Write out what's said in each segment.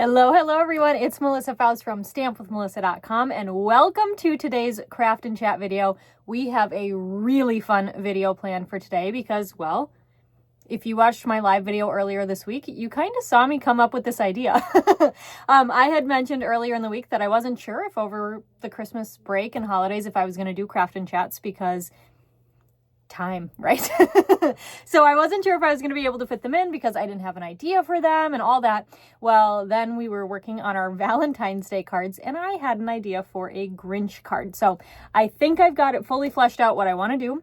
Hello everyone. It's Melissa Faust from stampwithmelissa.com and welcome to today's craft and chat video. We have a really fun video planned for today because, well, if you watched my live video earlier this week, you kind of saw me come up with this idea. I had mentioned earlier in the week that I wasn't sure if over the Christmas break and holidays if I was going to do craft and chats because time, right? So I wasn't sure if I was going to be able to fit them in because I didn't have an idea for them and all that. Well, then we were working on our Valentine's Day cards and I had an idea for a Grinch card. So I think I've got it fully fleshed out what I want to do.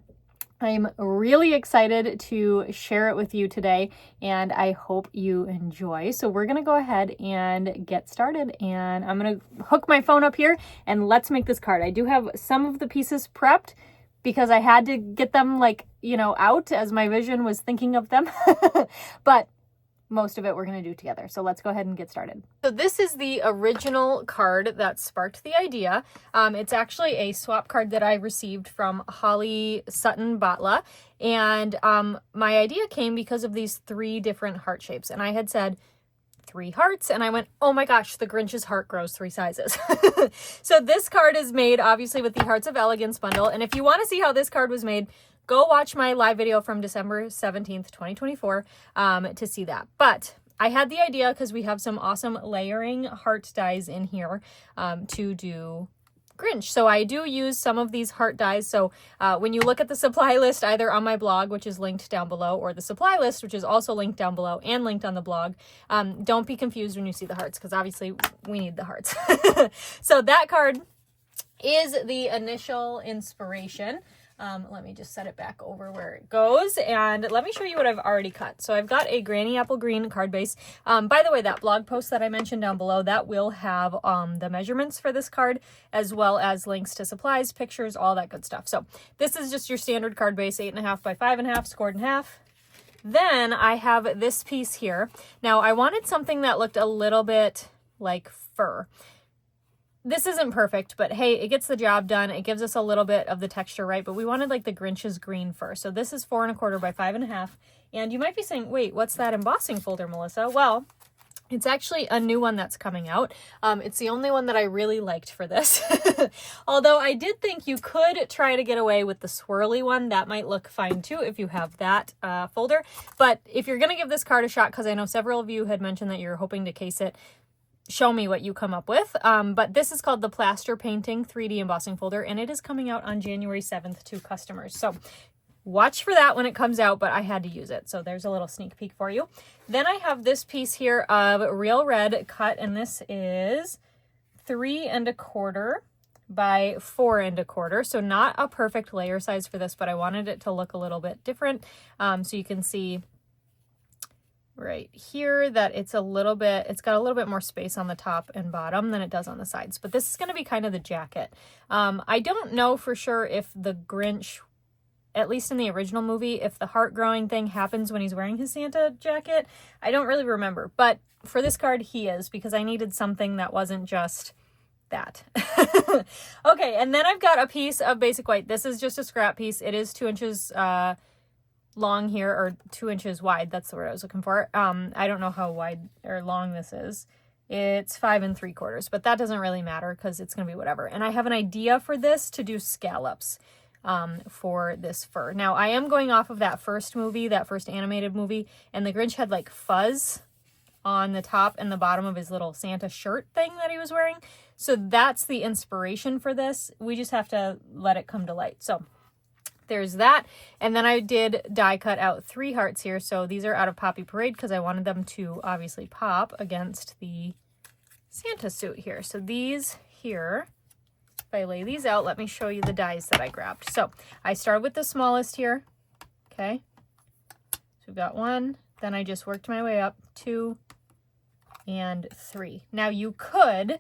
I'm really excited to share it with you today and I hope you enjoy. So we're going to go ahead and get started and I'm going to hook my phone up here and let's make this card. I do have some of the pieces prepped because I had to get them out as my vision was thinking of them. But most of it we're going to do together. So let's go ahead and get started. So this is the original card that sparked the idea. It's actually a swap card that I received from Holly Sutton Batla. And my idea came because of these 3 different heart shapes. And I had said 3 hearts and I went, oh my gosh, the Grinch's heart grows 3 sizes. So this card is made obviously with the Hearts of Elegance bundle. And if you want to see how this card was made, go watch my live video from December 17th, 2024 to see that. But I had the idea because we have some awesome layering heart dies in here to do Grinch. So I do use some of these heart dies. So when you look at the supply list, either on my blog, which is linked down below, or the supply list, which is also linked down below and linked on the blog, don't be confused when you see the hearts, because obviously we need the hearts. So that card is the initial inspiration. Let me just set it back over where it goes and let me show you what I've already cut. So I've got a Granny Apple Green card base. By the way, that blog post that I mentioned down below, that will have the measurements for this card as well as links to supplies, pictures, all that good stuff. So this is just your standard card base, 8.5 by 5.5, scored in half. Then I have this piece here. Now I wanted something that looked a little bit like fur. This isn't perfect, but hey, it gets the job done. It gives us a little bit of the texture, right? But we wanted like the Grinch's green fur. So this is 4.25 by 5.5. And you might be saying, wait, what's that embossing folder, Melissa? Well, it's actually a new one that's coming out. It's the only one that I really liked for this. Although I did think you could try to get away with the swirly one. That might look fine too if you have that folder. But if you're going to give this card a shot, because I know several of you had mentioned that you're hoping to case it, show me what you come up with. But this is called the Plaster Painting 3D Embossing Folder, and it is coming out on January 7th to customers. So watch for that when it comes out, but I had to use it. So there's a little sneak peek for you. Then I have this piece here of Real Red cut, and this is 3.25 by 4.25. So not a perfect layer size for this, but I wanted it to look a little bit different. So you can see right here that it's got a little bit more space on the top and bottom than it does on the sides, but this is going to be kind of the jacket. I don't know for sure if the Grinch, at least in the original movie, if the heart growing thing happens when he's wearing his Santa jacket. I don't really remember, but for this card he is, because I needed something that wasn't just that. Okay, and then I've got a piece of basic white. This is just a scrap piece. It is 2 inches long here, or 2 inches wide. That's the word I was looking for. I don't know how wide or long this is. It's 5.75, but that doesn't really matter because it's going to be whatever. And I have an idea for this to do scallops for this fur. Now I am going off of that first movie, that first animated movie, and the Grinch had like fuzz on the top and the bottom of his little Santa shirt thing that he was wearing. So that's the inspiration for this. We just have to let it come to light. So there's that. And then I did die cut out 3 hearts here. So these are out of Poppy Parade because I wanted them to obviously pop against the Santa suit here. So these here, if I lay these out, let me show you the dies that I grabbed. So I started with the smallest here. Okay. So we've got 1, then I just worked my way up, 2 and 3. Now you could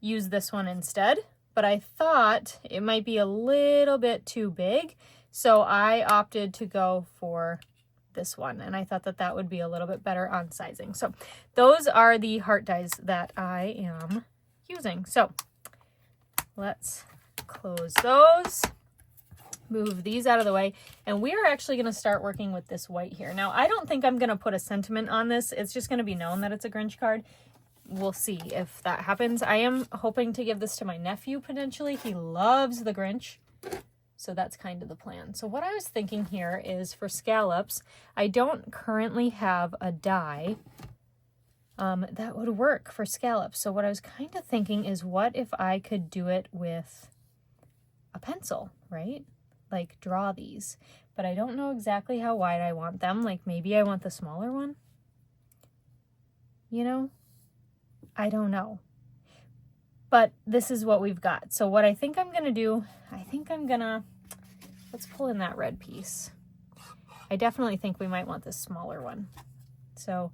use this one instead, but I thought it might be a little bit too big, so I opted to go for this one, and I thought that that would be a little bit better on sizing. So those are the heart dies that I am using. So let's close those. move these out of the way, and we are actually going to start working with this white here. Now, I don't think I'm going to put a sentiment on this. It's just going to be known that it's a Grinch card. we'll see if that happens. I am hoping to give this to my nephew potentially. He loves the Grinch. So that's kind of the plan. So what I was thinking here is for scallops, I don't currently have a die that would work for scallops. So what I was kind of thinking is, what if I could do it with a pencil, right? Like draw these. But I don't know exactly how wide I want them. Like maybe I want the smaller one. You know? I don't know. But this is what we've got. So what I think I'm going to do, let's pull in that red piece. I definitely think we might want this smaller one. So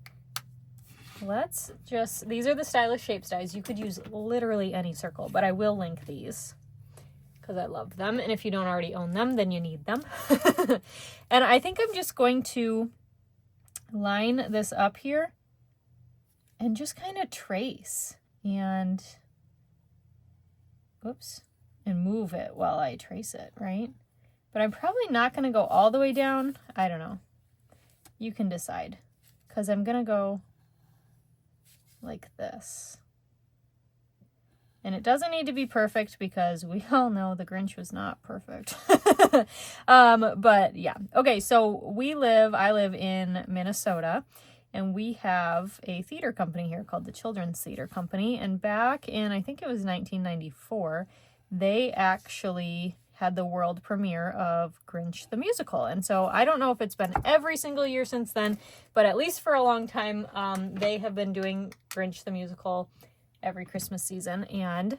let's just, these are the Stylish Shapes dies. You could use literally any circle, but I will link these because I love them. And if you don't already own them, then you need them. And I think I'm just going to line this up here and just kind of trace and, whoops, and move it while I trace it, right? But I'm probably not going to go all the way down. I don't know. You can decide, because I'm going to go like this. And it doesn't need to be perfect because we all know the Grinch was not perfect. But yeah. Okay, so I live in Minnesota, and we have a theater company here called the Children's Theater Company. And back in, I think it was 1994, they actually had the world premiere of Grinch the Musical. And so I don't know if it's been every single year since then, but at least for a long time, they have been doing Grinch the Musical every Christmas season. And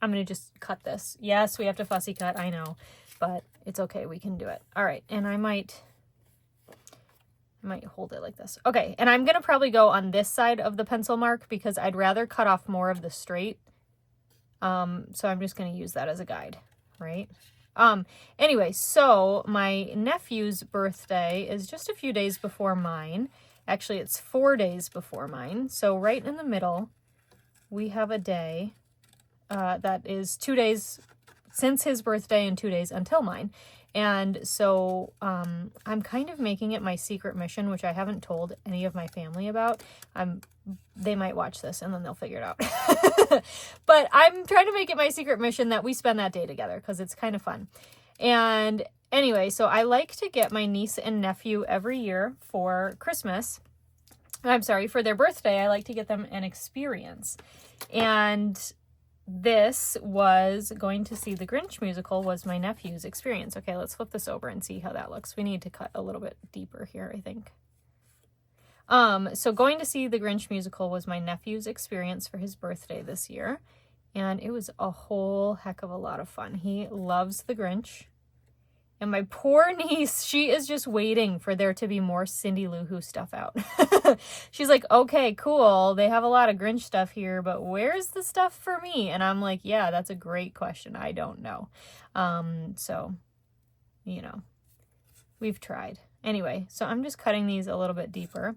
I'm going to just cut this. Yes, we have to fussy cut, I know, but it's okay. We can do it. All right. And I might hold it like this. Okay. And I'm going to probably go on this side of the pencil mark because I'd rather cut off more of the straight. So I'm just going to use that as a guide, right? Anyway, so my nephew's birthday is just a few days before mine. Actually, it's 4 days before mine. So right in the middle, we have a day that is 2 days since his birthday and 2 days until mine. And so I'm kind of making it my secret mission, which I haven't told any of my family about. They might watch this and then they'll figure it out. But I'm trying to make it my secret mission that we spend that day together because it's kind of fun. And anyway, so I like to get my niece and nephew every year for Christmas. For their birthday, I like to get them an experience. And this was going to see the Grinch musical was my nephew's experience. Okay, let's flip this over and see how that looks. We need to cut a little bit deeper here, I think. So going to see the Grinch musical was my nephew's experience for his birthday this year. And it was a whole heck of a lot of fun. He loves the Grinch. And my poor niece, she is just waiting for there to be more Cindy Lou Who stuff out. She's like, okay, cool. They have a lot of Grinch stuff here, but where's the stuff for me? And I'm like, yeah, that's a great question. I don't know. So, you know, we've tried. Anyway, so I'm just cutting these a little bit deeper.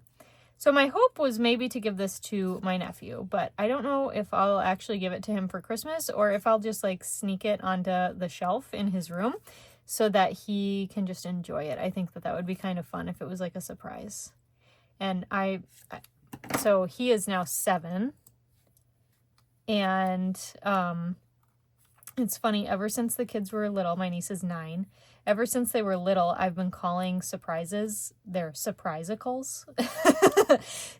So my hope was maybe to give this to my nephew, but I don't know if I'll actually give it to him for Christmas or if I'll just like sneak it onto the shelf in his room so that he can just enjoy it. I think that would be kind of fun if it was like a surprise. And so he is now 7. And it's funny, ever since the kids were little, my niece is 9. Ever since they were little, I've been calling surprises their surprisicles.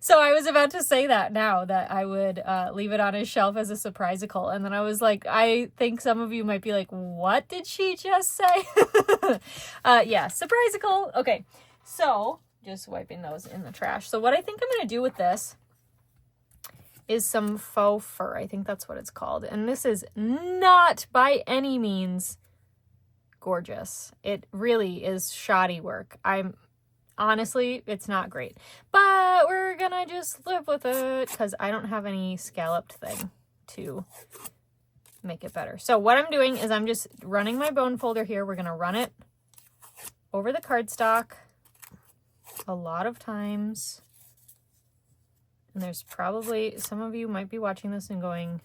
So I was about to say that now, that I would leave it on his shelf as a surprisicle. And then I was like, I think some of you might be like, what did she just say? Yeah, surprisicle. Okay, so just wiping those in the trash. So what I think I'm going to do with this is some faux fur. I think that's what it's called. And this is not by any means gorgeous. It really is shoddy work. Honestly, it's not great, but we're gonna just live with it because I don't have any scalloped thing to make it better. So what I'm doing is I'm just running my bone folder here. We're gonna run it over the cardstock a lot of times. And there's probably, some of you might be watching this and going,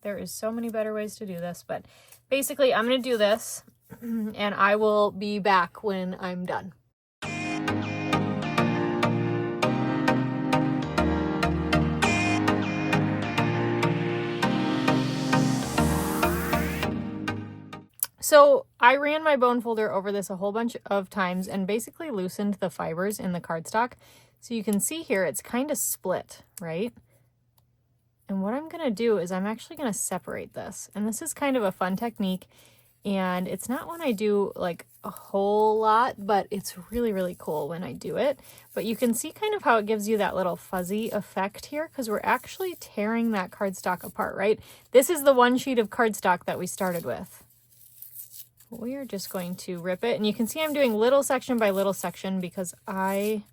there is so many better ways to do this, but basically I'm gonna do this and I will be back when I'm done. So I ran my bone folder over this a whole bunch of times and basically loosened the fibers in the cardstock. So you can see here, it's kind of split, right? And what I'm gonna do is I'm actually gonna separate this. And this is kind of a fun technique. And it's not one I do like a whole lot, but it's really, really cool when I do it. But you can see kind of how it gives you that little fuzzy effect here, because we're actually tearing that cardstock apart, right? This is the one sheet of cardstock that we started with. We are just going to rip it. And you can see I'm doing little section by little section because I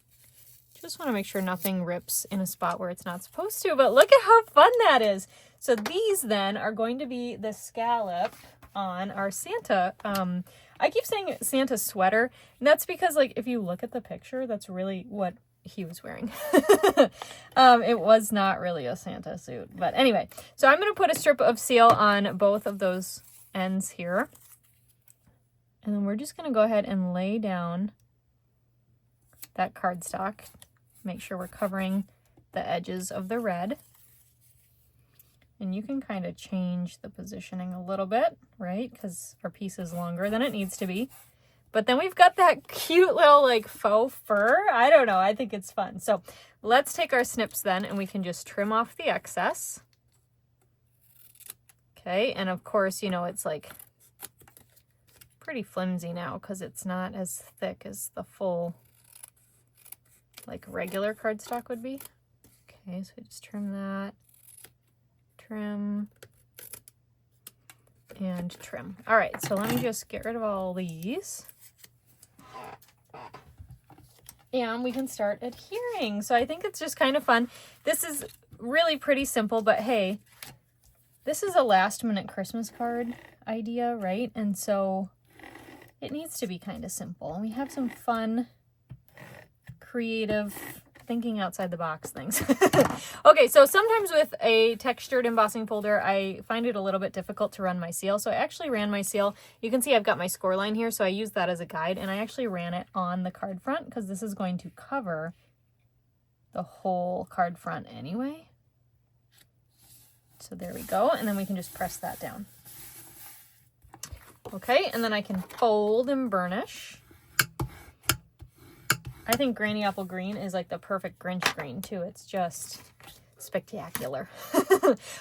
just want to make sure nothing rips in a spot where it's not supposed to. But look at how fun that is. So these then are going to be the scallop on our Santa. I keep saying Santa sweater, and that's because, like, if you look at the picture, that's really what he was wearing. It was not really a Santa suit. But anyway, so I'm going to put a strip of seal on both of those ends here. And then we're just going to go ahead and lay down that cardstock. Make sure we're covering the edges of the red. And you can kind of change the positioning a little bit, right? Because our piece is longer than it needs to be. But then we've got that cute little like faux fur. I don't know. I think it's fun. So let's take our snips then and we can just trim off the excess. Okay. And of course, you know, it's like pretty flimsy now because it's not as thick as the full like regular cardstock would be. Okay, so just trim that, trim, and trim. All right, so let me just get rid of all these. And we can start adhering. So I think it's just kind of fun. This is really pretty simple, but hey, this is a last minute Christmas card idea, right? And so it needs to be kind of simple. We have some fun, creative, thinking outside the box things. Okay, so sometimes with a textured embossing folder, I find it a little bit difficult to run my seal. So I actually ran my seal. You can see I've got my score line here, so I used that as a guide, and I actually ran it on the card front because this is going to cover the whole card front anyway. So there we go, and then we can just press that down. Okay, and then I can fold and burnish. I think Granny Apple Green is like the perfect Grinch green too. It's just spectacular.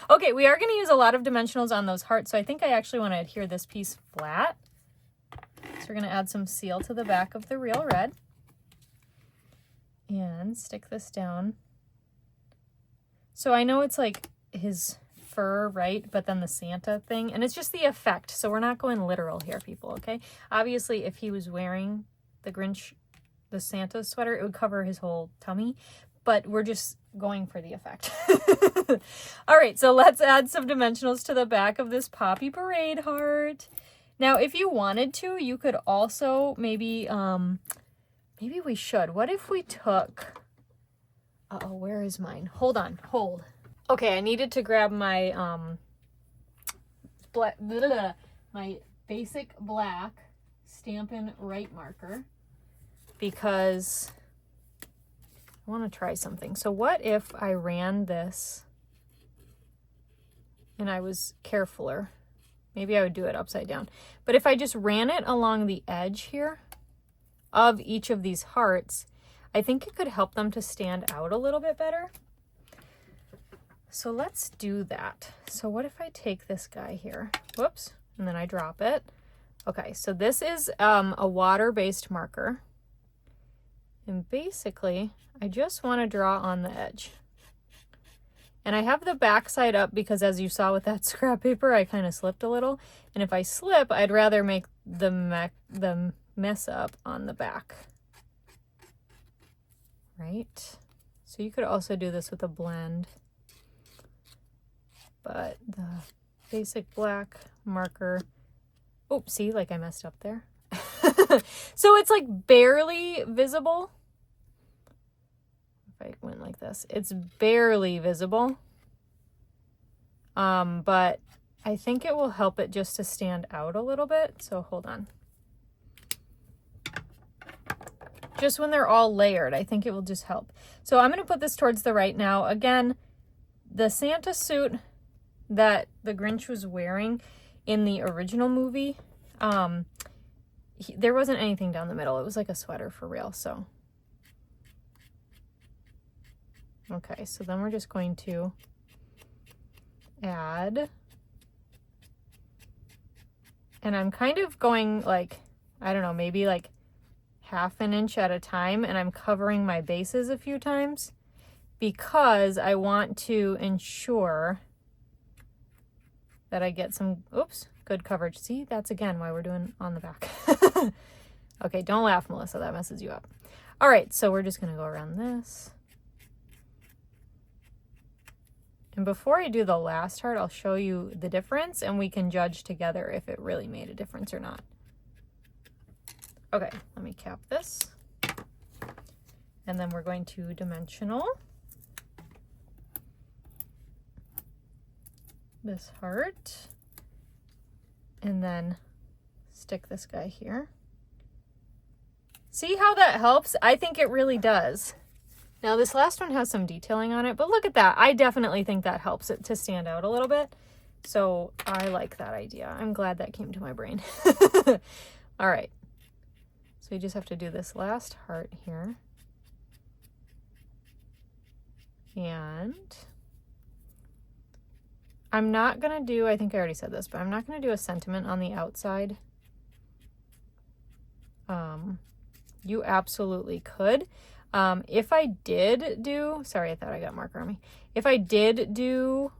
Okay, we are going to use a lot of dimensionals on those hearts, so I think I actually want to adhere this piece flat. So we're going to add some seal to the back of the real red. And stick this down. So I know it's like his fur, right? But then the Santa thing, and it's just the effect. So we're not going literal here, people, okay? Obviously, if he was wearing the Grinch, the Santa sweater, it would cover his whole tummy, but we're just going for the effect. All right, so let's add some dimensionals to the back of this Poppy Parade heart. Now, if you wanted to, you could also maybe, maybe we should. What if we took, uh-oh, where is mine? Hold on, hold. Okay, I needed to grab my my basic black Stampin' Right marker because I want to try something. So what if I ran this and I was carefuler? Maybe I would do it upside down. But if I just ran it along the edge here of each of these hearts, I think it could help them to stand out a little bit better. So let's do that. So what if I take this guy here, whoops, and then I drop it. Okay, so this is a water-based marker. And basically, I just want to draw on the edge. And I have the back side up because as you saw with that scrap paper, I kind of slipped a little. And if I slip, I'd rather make the mess up on the back. Right? So you could also do this with a blend. But the basic black marker, oops, see, like I messed up there. So it's like barely visible. If I went like this, it's barely visible. But I think it will help it just to stand out a little bit. So hold on. Just when they're all layered, I think it will just help. So I'm going to put this towards the right now. Again, the Santa suit that the Grinch was wearing in the original movie, There wasn't anything down the middle. It was like a sweater for real, so. Okay, so then we're just going to add, and I'm kind of going like, I don't know, maybe like half an inch at a time, and I'm covering my bases a few times because I want to ensure that I get some, oops, good coverage. See, that's again why we're doing on the back. Okay, don't laugh, Melissa, that messes you up. All right, so we're just gonna go around this. And before I do the last heart, I'll show you the difference and we can judge together if it really made a difference or not. Okay, let me cap this. And then we're going to dimensional this heart. And then stick this guy here. See how that helps? I think it really does. Now this last one has some detailing on it, but look at that. I definitely think that helps it to stand out a little bit. So I like that idea. I'm glad that came to my brain. All right. So you just have to do this last heart here. And I'm not going to do, I think I already said this, but I'm not going to do a sentiment on the outside. You absolutely could. If I did do, sorry, I thought I got marker on me. If I did do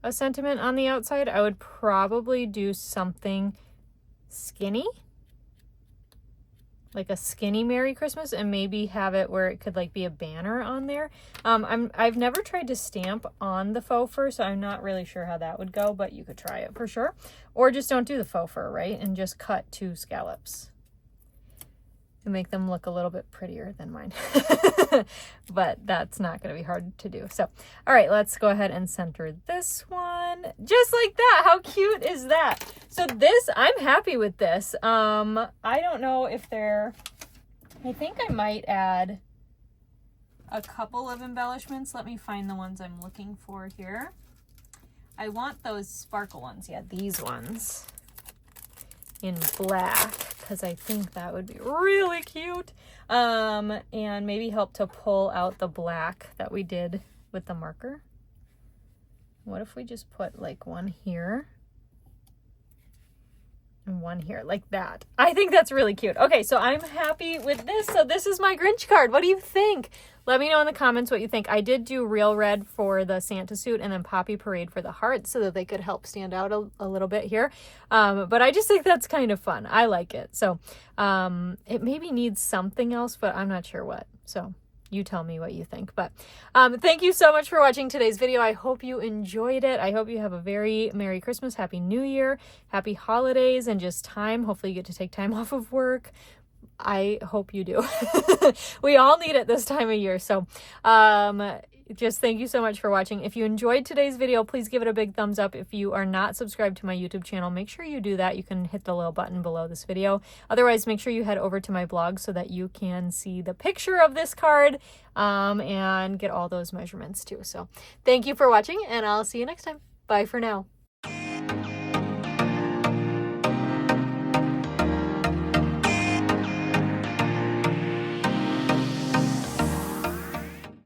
a sentiment on the outside, I would probably do something skinny, like a skinny Merry Christmas, and maybe have it where it could like be a banner on there. I've never tried to stamp on the faux fur, so I'm not really sure how that would go, but you could try it for sure. Or just don't do the faux fur, right? And just cut 2 scallops. To make them look a little bit prettier than mine. But that's not going to be hard to do. So, all right, let's go ahead and center this one. Just like that. How cute is that? So this, I'm happy with this. I don't know if I think I might add a couple of embellishments. Let me find the ones I'm looking for here. I want those sparkle ones. Yeah, these ones in black, because I think that would be really cute. And maybe help to pull out the black that we did with the marker. What if we just put like one here and one here, like that? I think that's really cute. Okay, so I'm happy with this. So this is my Grinch card. What do you think? Let me know in the comments what you think. I did do real red for the Santa suit and then Poppy Parade for the hearts so that they could help stand out a little bit here. But I just think that's kind of fun. I like it. So it maybe needs something else, but I'm not sure what. So you tell me what you think. But thank you so much for watching today's video. I hope you enjoyed it. I hope you have a very Merry Christmas, Happy New Year, Happy Holidays, and just time. Hopefully you get to take time off of work. I hope you do. We all need it this time of year. So just thank you so much for watching. If you enjoyed today's video, please give it a big thumbs up. If you are not subscribed to my YouTube channel, make sure you do that. You can hit the little button below this video. Otherwise, make sure you head over to my blog so that you can see the picture of this card and get all those measurements too. So thank you for watching, and I'll see you next time. Bye for now.